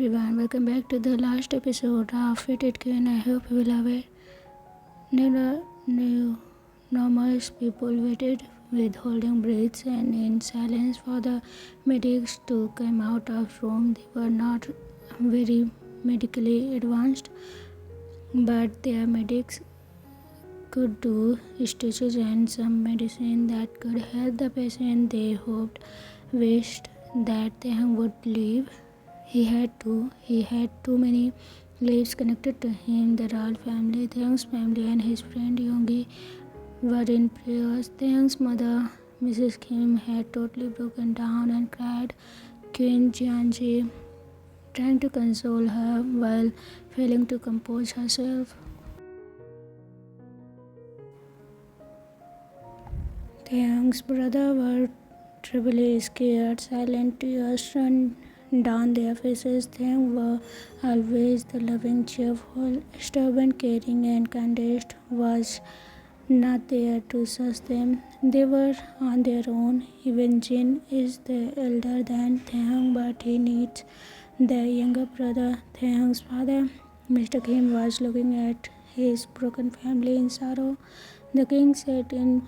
everyone, welcome back to the last episode of Fitted Q and I hope you will love it. New normal people waited with holding breaths and in silence for the medics to come out of room. They were not very medically advanced, but their medics could do stitches and some medicine that could help the patient. They wished that Taekook would leave. He had too many lives connected to him. The royal family, Taekook's family, and his friend Yonggi were in prayers. Taekook's mother, Mrs. Kim, had totally broken down and cried. Queen Jianji trying to console her while failing to compose herself. Taekook's brother were trebly scared. Silent tears ran down their faces. Taekook were always the loving, cheerful, stubborn, caring, and kindest was not there to assist them. They were on their own. Even Jin is the elder than Taekook, but he needs the younger brother. Taekook's father, Mr. Kim, was looking at his broken family in sorrow. The king sat in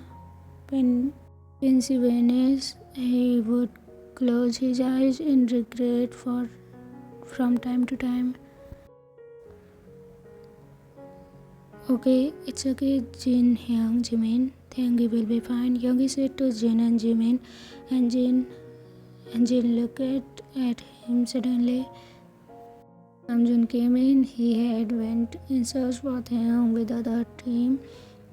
Pennsylvania. He would close his eyes in regret from time to time. Okay, it's okay, Jin, Hyung, Jimin. Hyungi will be fine. Hyungi said to Jin and Jimin, and Jin looked at him suddenly. Namjoon came in. He had went in search for Hyung with other team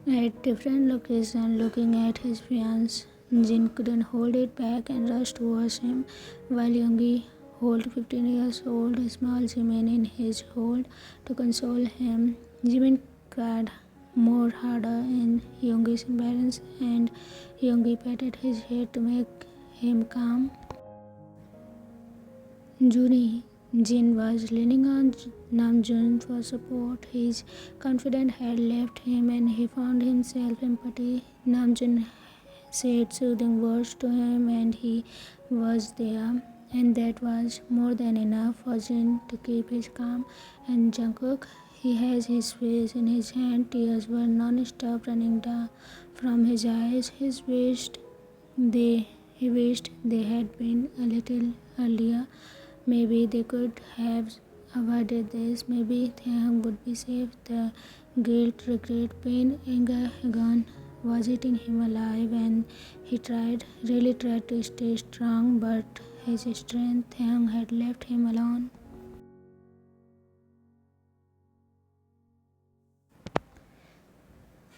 at different locations looking at his fiancé. Jin couldn't hold it back and rushed towards him while Yoongi held 15 years old small Jimin in his hold to console him. Jimin cried more harder in Yoongi's embarrassment and Yoongi patted his head to make him calm. Jin was leaning on Namjoon for support. His confidence had left him and he found himself empty. Namjoon said soothing words to him and he was there, and that was more than enough for Jin to keep his calm. And Jungkook, he has his face in his hand. Tears were non-stop running down from his eyes. He wished they had been a little earlier. Maybe they could have avoided this. Maybe Taekook would be safe. The guilt, regret, pain, anger, again was eating him alive, and he really tried to stay strong, but his strength, Taekook had left him alone.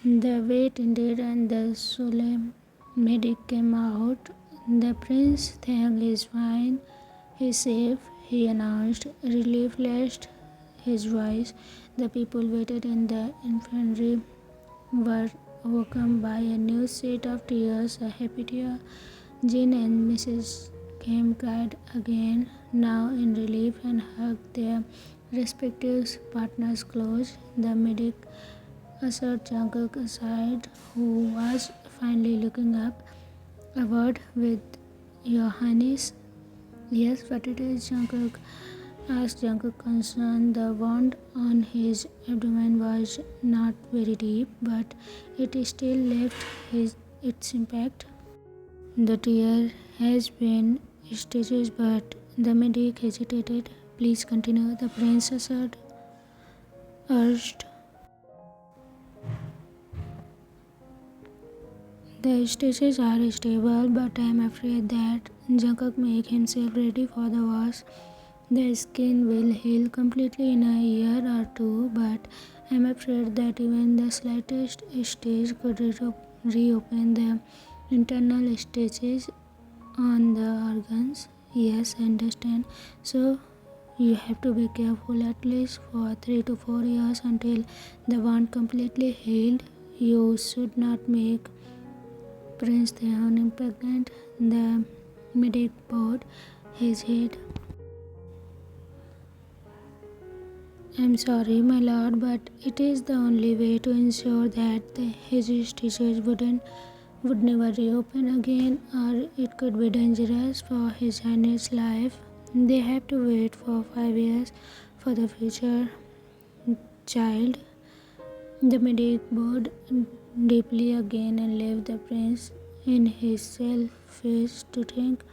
The wait ended and the solemn medic came out. The prince, Taekook is fine. He's safe, he announced. Relief flashed his voice. The people waited in the infirmary were overcome by a new set of tears, a happy tear. Jin and Mrs. Kim cried again, now in relief, and hugged their respective partners close. The medic ushered Jungkook aside, who was finally looking up. A word with your highness. Yes, what it is, Jungkook asked. Jungkook concerned. The wound on his abdomen was not very deep, but it still left its impact. The tear has been stitches, but the medic hesitated. Please continue, the prince urged. The stitches are stable, but I am afraid that Jungkook make himself ready for the worst. The skin will heal completely in a year or two, but I am afraid that even the slightest stitch could reopen the internal stitches on the organs. Yes, I understand. So you have to be careful at least for 3 to 4 years until the wound completely healed. You should not make Prince Taekook pregnant. The medic bowed his head. I'm sorry, my lord, but it is the only way to ensure that his stitches would never reopen again, or it could be dangerous for his highness' life. They have to wait for 5 years for the future child. The medic bowed deeply again and left the prince in his selfish to think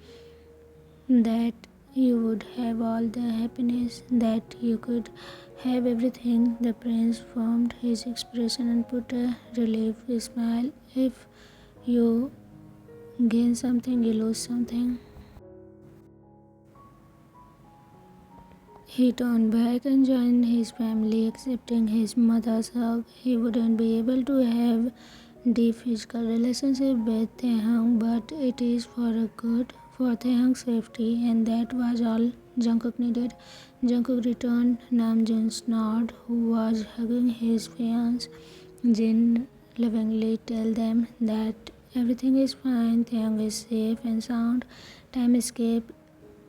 that you would have all the happiness, that you could have everything. The prince formed his expression and put a relieved smile. If you gain something, you lose something. He turned back and joined his family, accepting his mother's hug. He wouldn't be able to have deep physical relationship with Taehyung, but it is for a good, for Taehyung's safety, and that was all Jungkook needed. Jungkook returned Namjoon's nod, who was hugging his fiancé. Jin lovingly tell them that everything is fine, Taehyung is safe and sound. Time escape.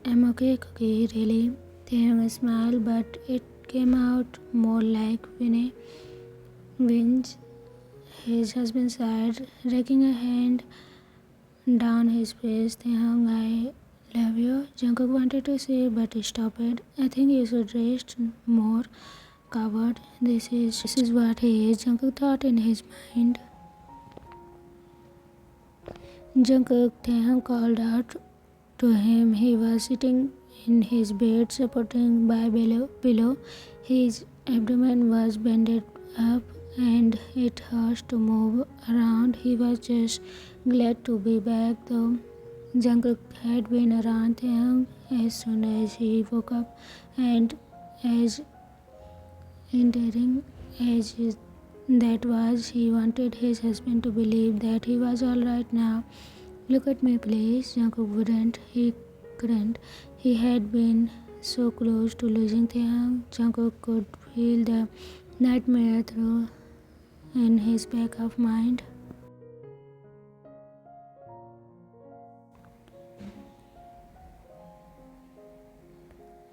I'm okay, Cookie, really. Taehyung smiled, but it came out more like whinge. His husband sighed, raking a hand down his face. Taehyung, I love you. Jungkook wanted to say, but stopped it. I think you should rest more, coward. This is what he is, Jungkook thought in his mind. Jungkook, Taehyung called out to him. He was sitting in his bed, supporting by below. His abdomen was bended up and it hurt to move around. He was just glad to be back, though. Jungkook had been around Taehyung as soon as he woke up, and as endearing as that was, he wanted his husband to believe that he was alright now. Look at me, please. Jungkook wouldn't. He couldn't. He had been so close to losing Taehyung. Jungkook could feel the nightmare through in his back of mind.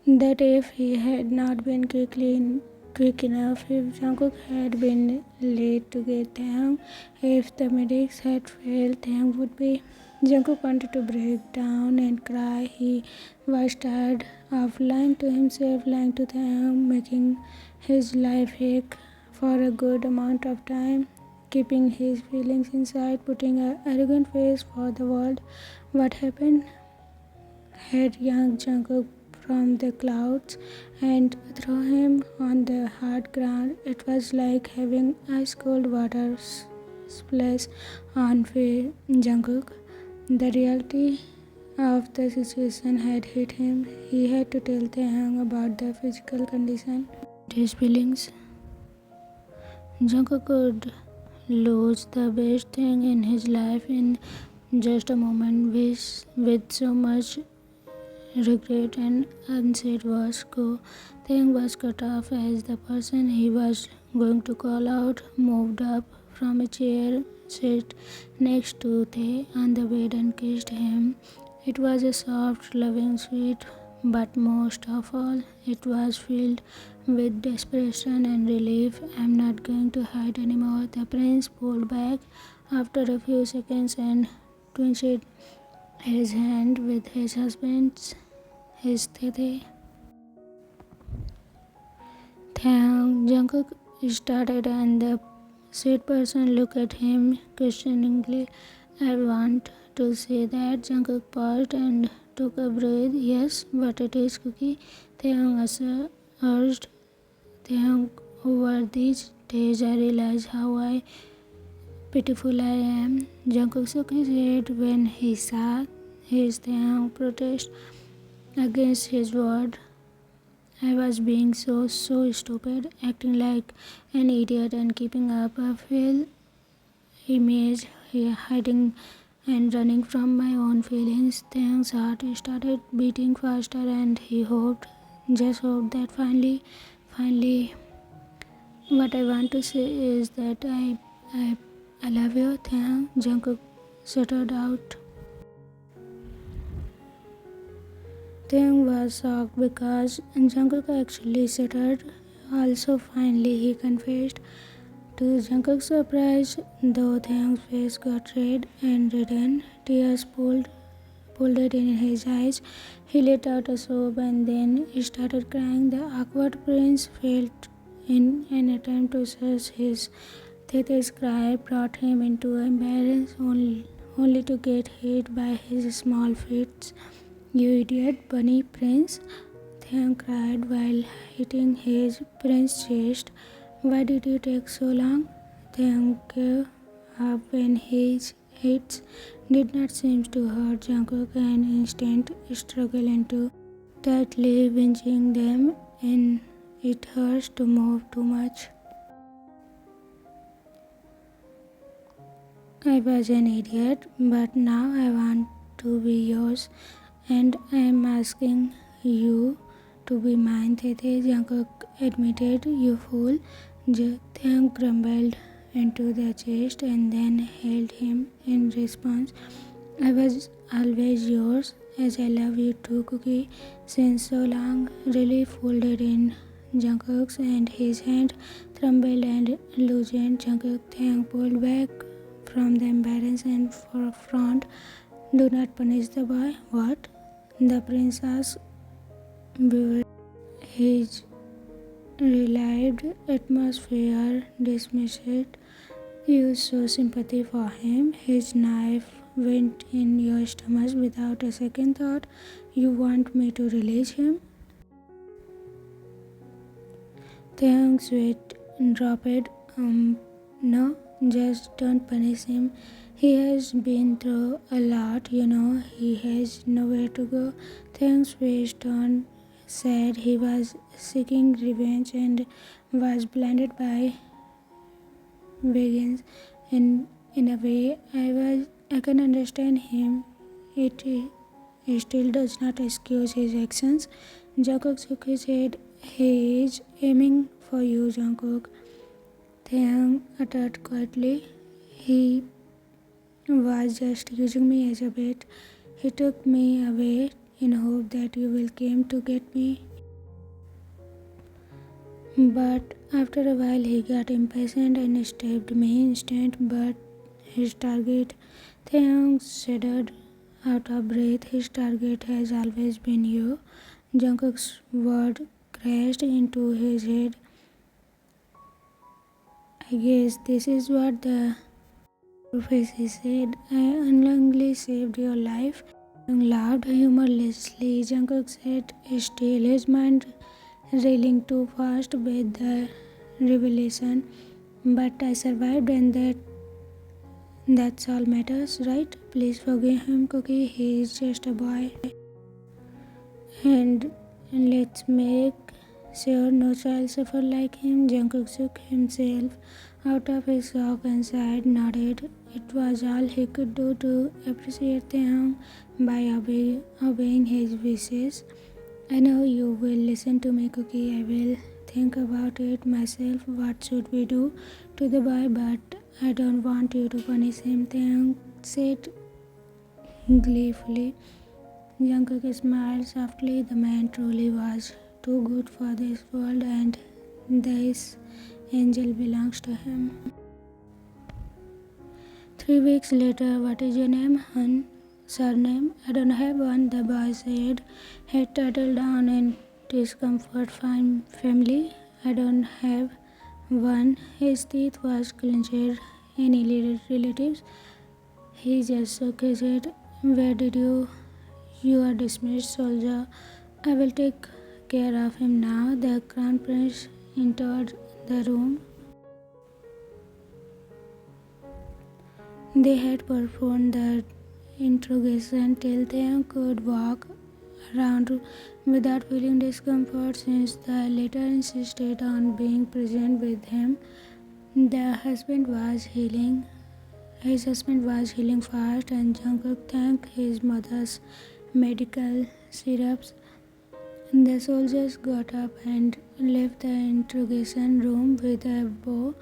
That if he had not been quick enough, if Jungkook had been late to get Taehyung, if the medics had failed, Taehyung would be. Jungkook wanted to break down and cry. He was tired of lying to himself, lying to Taehyung, making his life ache for a good amount of time, keeping his feelings inside, putting an arrogant face for the world. What happened? Had young Jungkook from the clouds and threw him on the hard ground. It was like having ice cold water splash on Jungkook. The reality of the situation had hit him. He had to tell Taehyung about the physical condition. His feelings. Jungkook could lose the best thing in his life in just a moment, with so much regret and unsaid words go. Taehyung was cut off as the person he was going to call out moved up from a chair, sat next to Tae on the bed and kissed him. It was a soft, loving, sweet, but most of all, it was filled with desperation and relief. I'm not going to hide anymore. The prince pulled back after a few seconds and twinched his hand with his husband's. His Tete. Taehyung. Jungkook started and the said person looked at him questioningly. I want to say that. Jungkook paused and took a breath. Yes, but it is Cookie. Taehyung urged. Taehyung, over these days I realize how pitiful I am. Jungkook shook his head when he saw his Taehyung protest against his word. I was being so stupid, acting like an idiot and keeping up a fail image, hiding and running from my own feelings. Taehyung's heart started beating faster and he just hoped that finally, what I want to say is that I love you, Taehyung. Jungkook stuttered out. Taehyung was shocked because Jungkook actually stuttered. Also, finally, he confessed. To Jungkook's surprise, though, Taehyung's face got red and reddened. Tears pulled it in his eyes. He let out a sob and then started crying. The awkward prince felt in an attempt to suss his Thete's cry brought him into embarrassment only to get hit by his small fists. You idiot, bunny prince, Theon cried while hitting his prince's chest. Why did you take so long? Theon gave up when his hits did not seem to hurt Jungkook, an instant struggle into tightly pinching them, and it hurts to move too much. I was an idiot, but now I want to be yours, and I am asking you to be mine, Tete, Jungkook admitted. You fool. Jung grumbled into the chest and then held him in response. I was always yours, as I love you too, Cookie. Since so long, really folded in Jungkook's, and his hand trembled and loosened. Jungkook pulled back from the embarrassed and front. Do not punish the boy. What? The prince asked, bewildered. His relieved atmosphere dismissed. You show sympathy for him. His knife went in your stomach without a second thought. You want me to release him? Taeyoung's sweat dropped. No, just don't punish him. He has been through a lot, you know. He has nowhere to go. Taeyoung's face turned sad. He was seeking revenge and was blinded by vengeance. In a way, I can understand him. It still does not excuse his actions. Jungkook shook his head. He is aiming for you, Jungkook. Taeyang uttered quietly. He was just using me as a bait. He took me away in hope that you will come to get me. But after a while he got impatient and stabbed me instant but his target. Taeyang shuddered out of breath. His target has always been you. Jungkook's word crashed into his head. I guess this is what the prophecy said. I unknowingly saved your life. Young laughed humorlessly. Jungkook sat still, his mind reeling too fast with the revelation. But I survived, and that's all matters, right? Please forgive him, Cookie. He is just a boy. And let's make sure no child suffer like him. Jungkook shook himself out of his shock and sighed, nodded. It was all he could do to appreciate Taeyang by obeying his wishes. I know you will listen to me, Cookie. I will think about it myself. What should we do to the boy? But I don't want you to punish him, Taeyang said gleefully. Jungkook smiled softly. The man truly was too good for this world, and this angel belongs to him. 3 weeks later, what is your name, hun? Surname? I don't have one, the boy said. Head settled down in discomfort. Fine family? I don't have one. His teeth was clenched. Any relatives? He just shook his head. Where did you are dismissed, soldier. I will take care of him now. The crown prince entered the room. They had performed the interrogation till they could walk around without feeling discomfort, since the latter insisted on being present with him. His husband was healing fast, and Jungkook thanked his mother's medical syrups. The soldiers got up and left the interrogation room with a bow,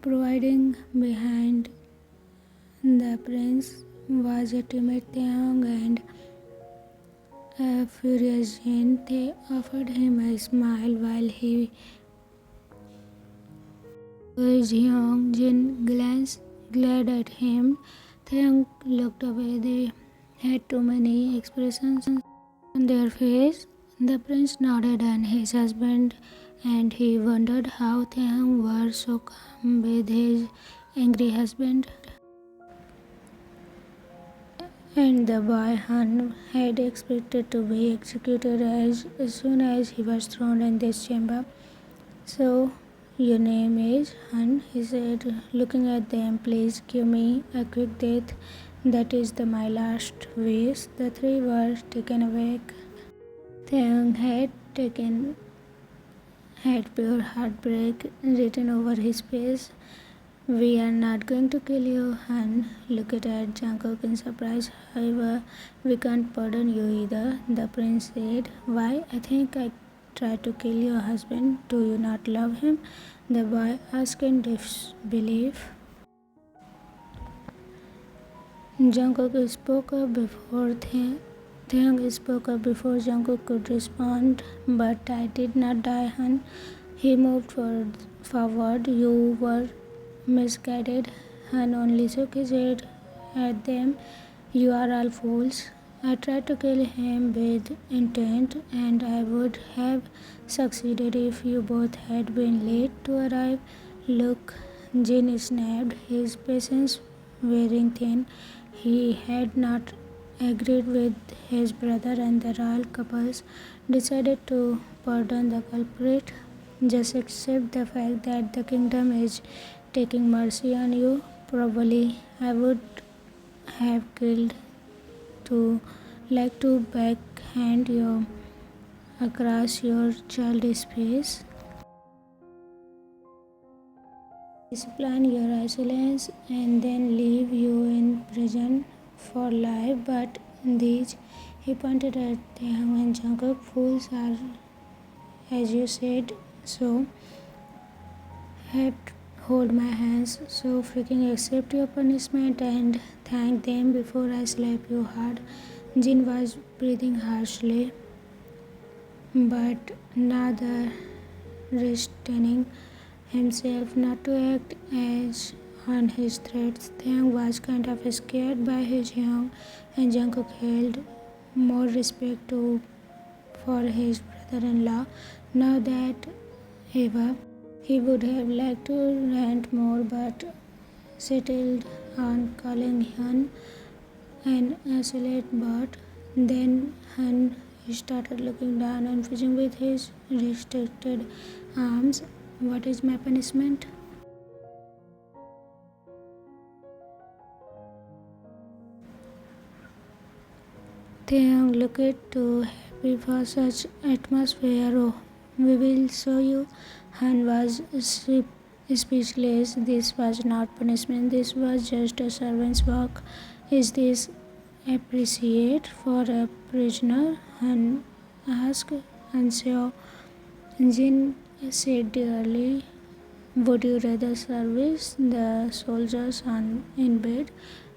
providing behind the prince was a timid Taeyang and a furious Jin. They offered him a smile while he Jin glared at him. Taeyang looked away. had too many expressions on their face. The prince nodded and his husband, and he wondered how Taekook were so calm with his angry husband. And the boy Han had expected to be executed as soon as he was thrown in this chamber. So, your name is Han, he said, looking at them. Please give me a quick death. That is my last wish. The three were taken aback. Taekook had pure heartbreak written over his face. We are not going to kill you, Han looked at Jungkook in surprise. However, we can't pardon you either, the prince said. Why? I think I tried to kill your husband. Do you not love him? The boy asked in disbelief. Jungkook spoke up before Taekook spoke up before Jungkook could respond. But I did not die, Han. He moved forward. You were misguided. Han only shook his head at them. You are all fools. I tried to kill him with intent, and I would have succeeded if you both had been late to arrive. Look, Jin snapped, his patience wearing thin. He had not agreed with his brother, and the royal couples decided to pardon the culprit. Just accept the fact that the kingdom is taking mercy on you. Probably I would have killed to backhand you across your childish face. Discipline your isolence and then leave you in prison for life. But these, he pointed at Taekook and Jungkook, fools are, as you said, so have hold my hands. So freaking accept your punishment and thank them before I slap you hard. Jin was breathing harshly, but neither restraining himself not to act as on his threats. Taekook was kind of scared by his young, and Jungkook held more respect for his brother-in-law now that ever. He would have liked to rant more, but settled on calling Han an isolate. But then Han started looking down and fishing with his restricted arms. What is my punishment? Taekook looked too happy for such atmosphere. Oh, we will show you. Han was speechless. This was not punishment. This was just a servant's work. Is this appreciate for a prisoner? Han asked. Unsure. Jin said dearly, would you rather service the soldiers in bed?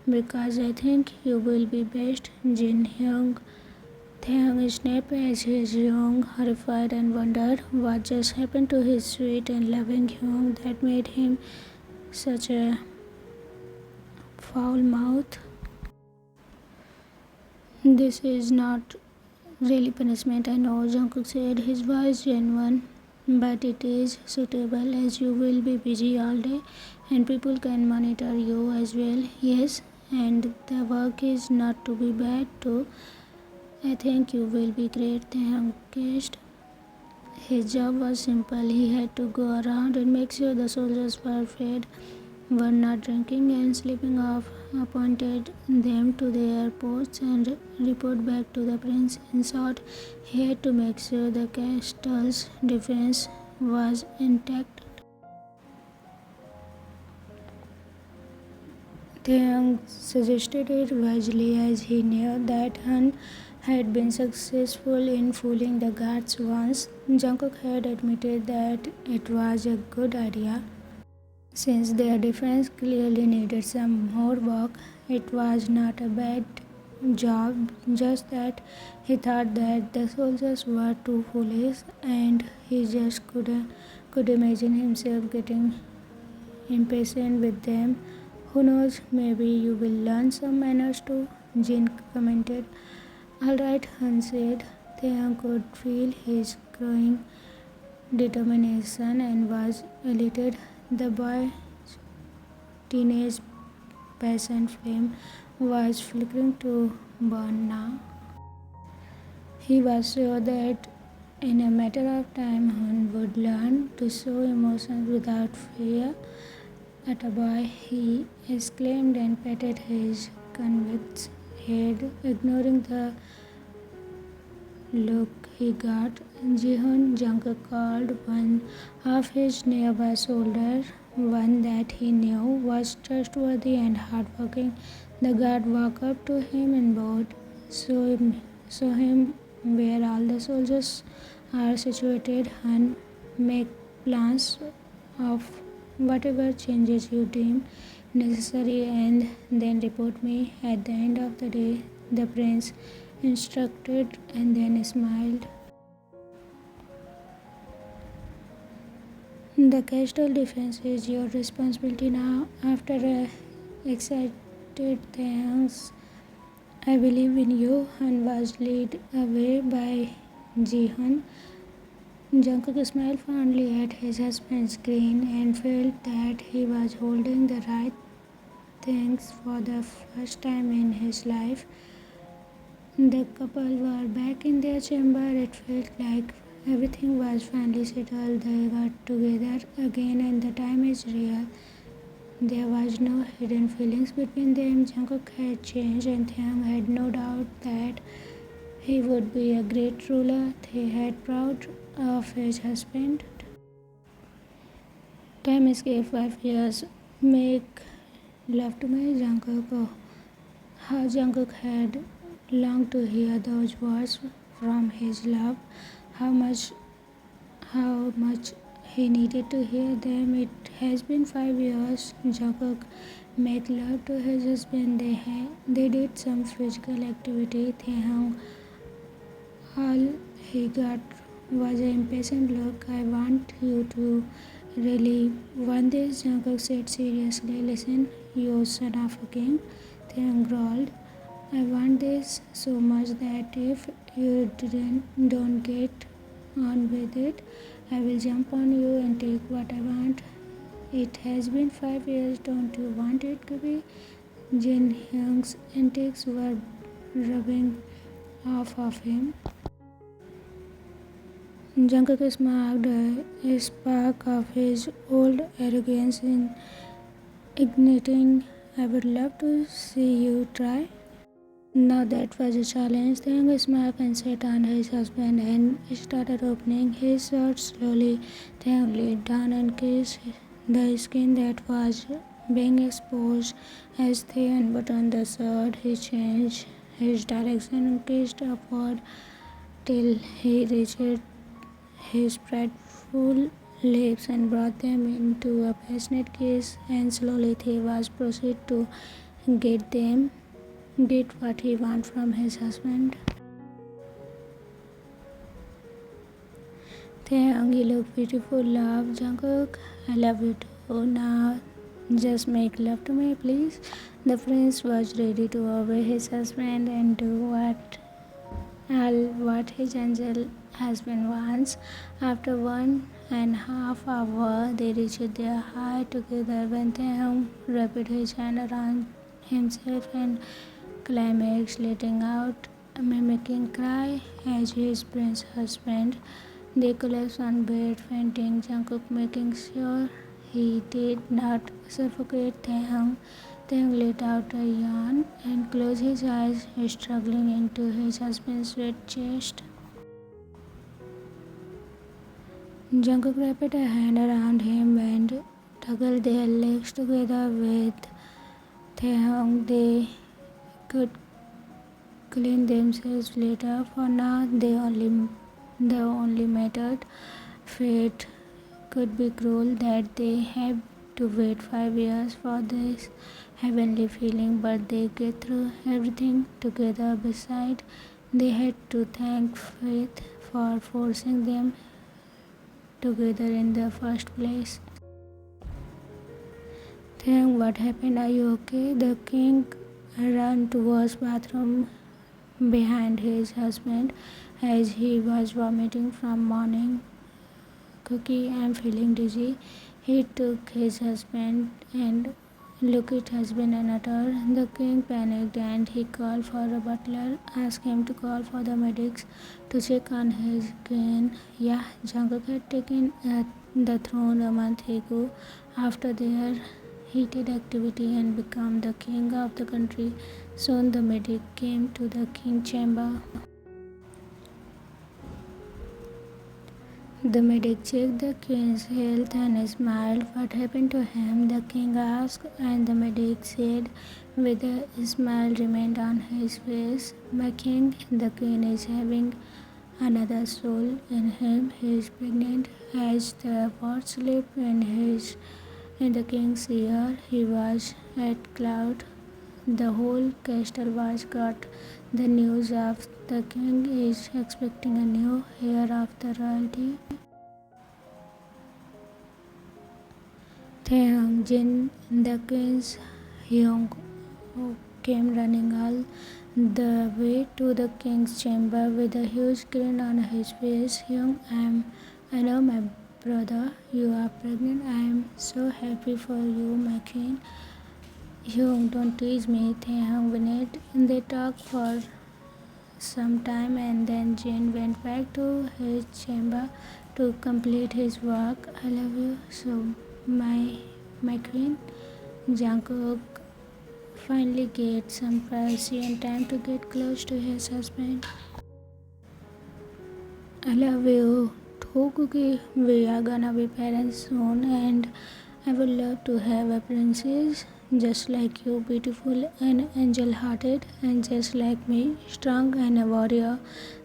Because I think you will be best. Jin Hyung. Taekook snapped as his young, horrified, and wondered what just happened to his sweet and loving Hyung that made him such a foul mouth. This is not really punishment, I know, Jungkook said, his voice genuine. But it is suitable as you will be busy all day and people can monitor you as well. Yes, and the work is not to be bad too. I think you will be great, Taekook guessed. His job was simple. He had to go around and make sure the soldiers were fed, were not drinking and sleeping off, appointed them to their posts, and report back to the prince. In short, he had to make sure the castle's defense was intact. Taekook suggested it wisely, as he knew that Han had been successful in fooling the guards once. Jungkook had admitted that it was a good idea. Since their defense clearly needed some more work, it was not a bad job, just that he thought that the soldiers were too foolish, and he just could imagine himself getting impatient with them. Who knows, maybe you will learn some manners too. Jin commented. Alright, Han said. Taeyang could feel his growing determination and was elated. The boy's teenage passion flame was flickering to burn now. He was sure that in a matter of time Han would learn to show emotions without fear. At a boy, he exclaimed and patted his convict's head, ignoring the look he got. Jihoon Jungkook called one of his nearby soldiers, one that he knew was trustworthy and hardworking. The guard walked up to him and bowed. Show him where all the soldiers are situated and make plans of whatever changes you deem necessary and then report me. At the end of the day, the prince instructed and then smiled. The castle defense is your responsibility now. After a excited thanks, I believe in you, and was led away by Jihan. Jungkook smiled fondly at his husband's grin and felt that he was holding the right things for the first time in his life. The couple were back in their chamber. It felt like everything was finally settled. They got together again and the time is real. There was no hidden feelings between them. Jungkook had changed and Taeyang had no doubt that he would be a great ruler. They had proud of his husband. Time escaped 5 years. Make love to me, Jungkook. Oh, how Jungkook had longed to hear those words from his love. How much he needed to hear them. It has been 5 years. Jungkook made love to his husband. They did some physical activity. All he got was an impatient look. I want you to really want this, Jungkook said seriously. Listen, you son of a king, Taeyang growled. I want this so much that if you don't get on with it, I will jump on you and take what I want. It has been 5 years, don't you want it to be? Jin Hyung's antics were rubbing off of him. Jungkook smiled, a spark of his old arrogance igniting. I would love to see you try. Now that was a challenge. Taeyang smiled and sat on his husband and started opening his shirt slowly. Taeyang leaned down and kissed the skin that was being exposed. As they unbuttoned the shirt, he changed his direction and kissed upward till he reached his prideful lips and brought them into a passionate kiss, and slowly Thewas proceeded to get what he wanted from his husband. Taeyang, you look beautiful, love. Jungkook, I love you too. Now just make love to me, please. The prince was ready to obey his husband and do what his angel husband wants. After 1.5 hours, they reached their height together when Taeyang wrapped his hand around himself and climaxed, letting out a mimicking cry as his prince husband. They collapsed on bed, fainting. Jungkook making sure he did not suffocate Taeyang. Taeyang let out a yawn and closed his eyes, struggling into his husband's wet chest. Jungkook wrapped a hand around him and tuggled their legs together with Taeyang. They could clean themselves later. For now, the only method. Fate could be cruel that they have to wait 5 years for this heavenly feeling, but they get through everything together. Besides, they had to thank fate for forcing them together in the first place. Taeyang, what happened? Are you okay? The king ran towards bathroom behind his husband as he was vomiting from morning cookie and feeling dizzy. He took his husband and looked husband and uttered. The king panicked and he called for a butler, asked him to call for the medics to check on his queen. Yeah, Jungkook had taken the throne a month ago after their heated activity and become the king of the country. Soon the medic came to the king's chamber. The medic checked the king's health and smiled. What happened to him? The king asked, and the medic said with a smile remained on his face. My king, the queen is having another soul in him. He is pregnant. As the words slipped in the king's ear, he was at cloud. The whole castle was got the news of the king is expecting a new heir of the royalty. Taekook, Jin, the queen's young came running all the way to the king's chamber with a huge grin on his face. I know my brother, you are pregnant. I am so happy for you, my queen. Hyung, don't tease me. Taehyung whined. They talked for some time and then Jin went back to his chamber to complete his work. I love you so, my queen. Jungkook finally gets some privacy and time to get close to his husband. I love you. To Vkook, we are gonna be parents soon and I would love to have a princess just like you, beautiful and angel hearted, and just like me, strong and a warrior.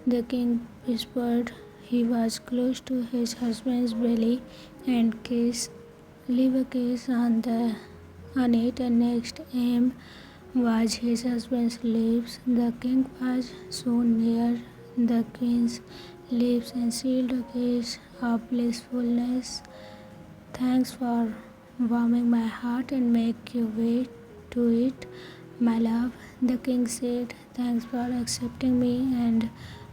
The king whispered. He was close to his husband's belly and kissed, leave a kiss on it, and next aim was his husband's lips. The king was soon near the queen's lips and sealed a kiss of blissfulness. Thanks for warming my heart and make your way to it, my love, the king said. Thanks for accepting me and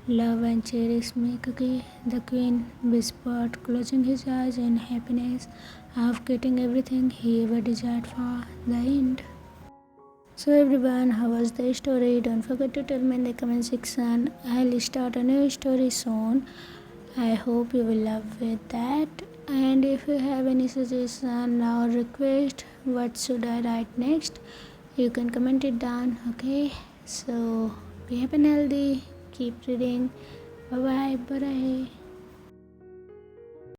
love and cherish me, Cookie, the queen whispered, closing his eyes in happiness of getting everything he ever desired for the end. So everyone, how was the story? Don't forget to tell me in the comment section. I'll start a new story soon. I hope you will love with that. And if you have any suggestion or request what should I write next, you can comment it down. Okay, so be happy and healthy, keep reading. Bye bye.